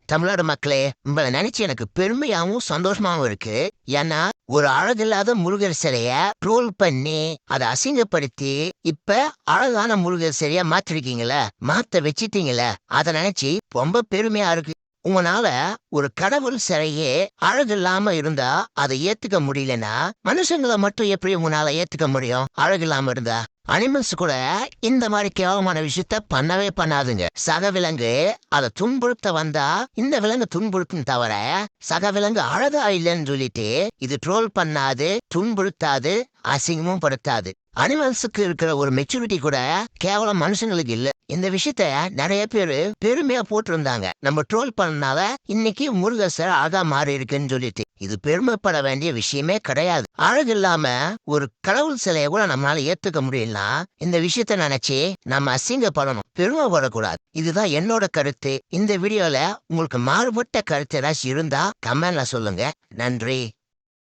தமிழ்நாடு மக்களே, உங்களை நினைச்சு எனக்கு பெருமையாவும் சந்தோஷமாவும் இருக்கு. ஏன்னா ஒரு அழகில்லாத முருகர் சிலைய ட்ரோல் பண்ணி அதை அசிங்கப்படுத்தி இப்ப அழகான முருகர் சிலையா மாத்திருக்கீங்களே, மாத்த வச்சிட்டீங்களே, அதை நினைச்சு ரொம்ப பெருமையா இருக்கு. உங்களால ஒரு கடவுள் சிலையே அழகில்லாம இருந்தா அதை ஏத்துக்க முடியலன்னா மனுஷங்களை மட்டும் எப்படி உங்களால ஏத்துக்க முடியும்? அழகில்லாம இருந்தா அனிமல்ஸ் கூட இந்த மாதிரி கேவலமான விஷயத்த பண்ணவே பண்ணாதுங்க. சக விலங்கு அதை துன்புறுத்த வந்தா இந்த விலங்கு துன்புறுத்தும் தவிர சக விலங்கு அழகா இல்லைன்னு சொல்லிட்டு இது ட்ரோல் பண்ணாது, துன்புறுத்தாது, அசிங்கமும் படுத்தாது. அனிமல்ஸுக்கு இருக்கிற ஒரு மெச்சூரிட்டி கூட கேவலம் மனுஷங்களுக்கு இல்ல. இந்த விஷயத்த நிறைய பேரு பெருமையா போட்டிருந்தாங்க. நம்ம ட்ரோல் பண்ணனால இன்னைக்கு முருகசர் அழகா மாறி இருக்குன்னு சொல்லிட்டு இது பெருமைப்பட வேண்டிய விஷயமே கிடையாது. அழகு இல்லாம ஒரு கடவுள் சிலையை கூட நம்மளால ஏத்துக்க முடியலனா இந்த விஷயத்த நினைச்சு நம்ம அசிங்கப்படணும், பெருமைப்படக்கூடாது. இதுதான் என்னோட கருத்து. இந்த வீடியோல உங்களுக்கு மாறுபட்ட கருத்து ஏதாச்சும் இருந்தா கமெண்ட்ல சொல்லுங்க. நன்றி.